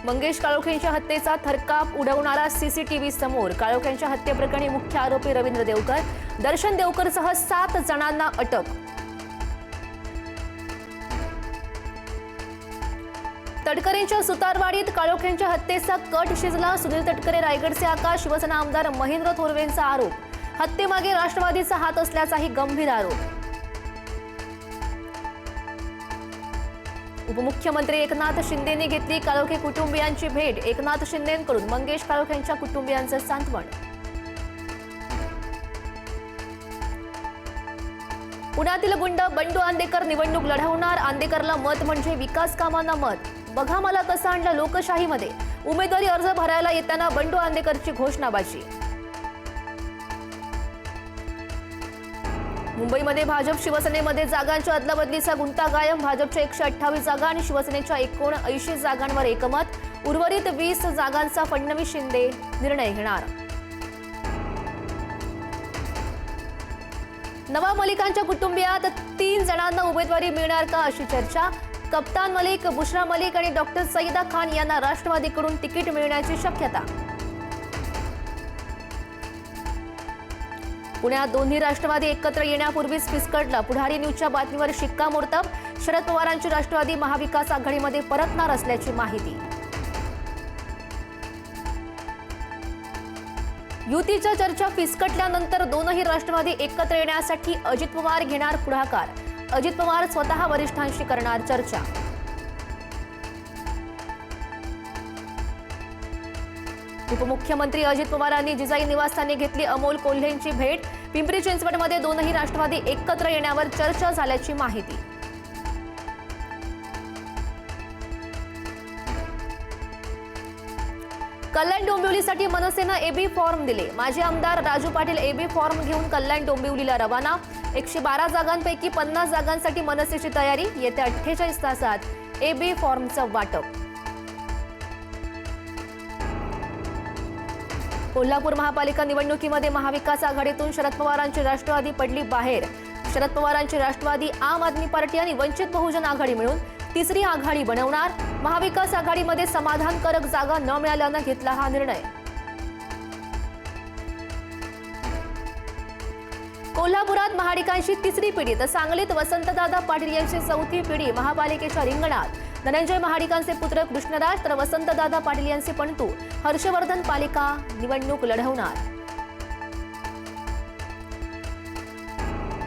मंगेश काळोखेंच्या हत्येचा थरकाप उडवणारा सीसीटीव्ही समोर। काळोखेंच्या हत्येप्रकरणी मुख्य आरोपी रवींद्र देवकर, दर्शन देवकरसह 7 जणांना अटक। तटकरेंच्या सुतारवाडीत काळोखेंच्या हत्येचा कट शिजला। सुनील तटकरे रायगडचे आकाश, शिवसेना आमदार महेंद्र थोरवेंचा आरोप। हत्येमागे राष्ट्रवादीचा हात असल्याचाही गंभीर आरोप। उपमुख्यमंत्री एकनाथ शिंदेंनी घेतली काळोखे कुटुंबियांची भेट। एकनाथ शिंदेंकडून मंगेश काळोखेंच्या कुटुंबियांचे सांत्वन। पुण्यातील गुंड बंडू आंदेकर निवडणूक लढवणार। आंदेकरला मत म्हणजे विकास कामांना मत। बघा मला कसं आणलं लोकशाहीमध्ये। उमेदवारी अर्ज भरायला येताना बंडू आंदेकरची घोषणाबाजी। मुंबईमध्ये भाजप शिवसेनेमध्ये जागांच्या अदलाबदलीचा गुंता कायम। भाजपच्या 128 जागा आणि शिवसेनेच्या 79 जागांवर एकमत। उर्वरित 20 जागांचा फडणवीस शिंदे निर्णय घेणार। नवाब मलिकांच्या कुटुंबियात 3 जणांना उमेदवारी मिळणार का अशी चर्चा। कप्तान मलिक, बुशरा मलिक आणि डॉक्टर सईदा खान यांना राष्ट्रवादीकडून तिकीट मिळण्याची शक्यता। पुण्यात दोन्ही राष्ट्रवादी एकत्र येण्यापूर्वीच फिसकटला। पुढारी न्यूजच्या बातमीवर शिक्कामोर्तब। शरद पवारांची राष्ट्रवादी महाविकास आघाडीमध्ये परतणार असल्याची माहिती। युतीच्या चर्चा फिसकटल्यानंतर दोनही राष्ट्रवादी एकत्र येण्यासाठी अजित पवार घेणार पुढाकार। अजित पवार स्वतः वरिष्ठांशी करणार चर्चा। उपमुख्यमंत्री अजित पवारांनी जिजाई निवासस्थानी घेतली अमोल कोल्हेंची भेट। पिंपरी चिंचवडमध्ये दोनही राष्ट्रवादी एकत्र येण्यावर चर्चा झाल्याची माहिती। कल्याण डोंबिवलीसाठी मनसेनं एबी फॉर्म दिले। माजी आमदार राजू पाटील एबी फॉर्म घेऊन कल्याण डोंबिवलीला रवाना। 112 जागांपैकी 50 जागांसाठी मनसेची तयारी। येत्या 48 तासात एबी फॉर्मचं वाटप। कोल्हापूर महापालिका निवडणुकीमध्ये महाविकास आघाडीतून शरद पवारांची राष्ट्रवादी पडली बाहेर। शरद पवारांची राष्ट्रवादी, आम आदमी पार्टी आणि वंचित बहुजन आघाडी मिळून तिसरी आघाडी बनवणार। महाविकास आघाडीमध्ये समाधानकारक जागा न मिळाल्यानं घेतला हा निर्णय। कोल्हापुरात महाडिकांची तिसरी पिढी तर सांगलीत वसंतदादा पाटील यांची चौथी पिढी महापालिकेच्या रिंगणात। धनंजय महाडिकांचे पुत्र कृष्णराज तर वसंतदादा पाटील यांचे पणतू हर्षवर्धन पालिका निवडणूक लढवणार।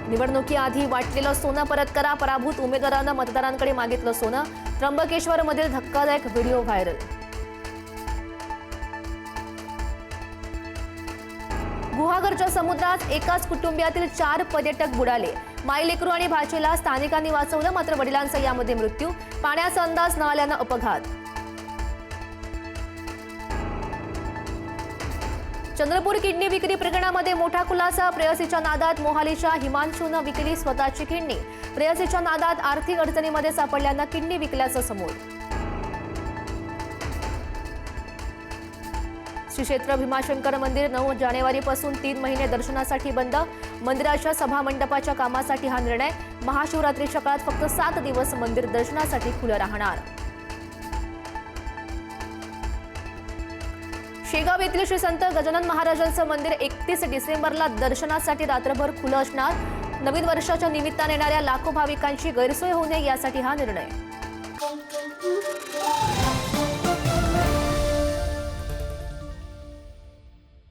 निवडणुकीआधी वाटलेलं सोनं परत करा। पराभूत उमेदवारांना मतदारांकडे मागितलं सोनं। त्र्यंबकेश्वरमधील धक्कादायक व्हिडिओ व्हायरल। गुहागरच्या समुद्रात एकाच कुटुंबियातील 4 पर्यटक बुडाले। मायलेकरू आणि भाचीला स्थानिकांनी वाचवलं, मात्र वडिलांचा यामध्ये मृत्यू। पाण्याचा अंदाज न आल्यानं अपघात। चंद्रपूर किडनी विक्री प्रकरणामध्ये मोठा खुलासा। प्रेयसीच्या नादात मोहालीच्या हिमांशूनं विकली स्वतःची किडनी। प्रेयसीच्या नादात आर्थिक अडचणीमध्ये सापडल्यानं किडनी विकल्याचं समोर। श्री क्षेत्र भीमाशंकर मंदिर 9 जानेवारीपासून 3 महिने दर्शनासाठी बंद। मंदिराच्या सभा मंडपाच्या कामासाठी हा निर्णय। महाशिवरात्रीच्या काळात फक्त 7 दिवस मंदिर दर्शनासाठी खुलं राहणार। शेगाव येथील श्री संत गजानन महाराजांचं मंदिर 31 डिसेंबरला दर्शनासाठी रात्रभर खुलं असणार। नवीन वर्षाच्या निमित्ताने येणाऱ्या लाखो भाविकांची गैरसोय होऊ नये यासाठी हा निर्णय।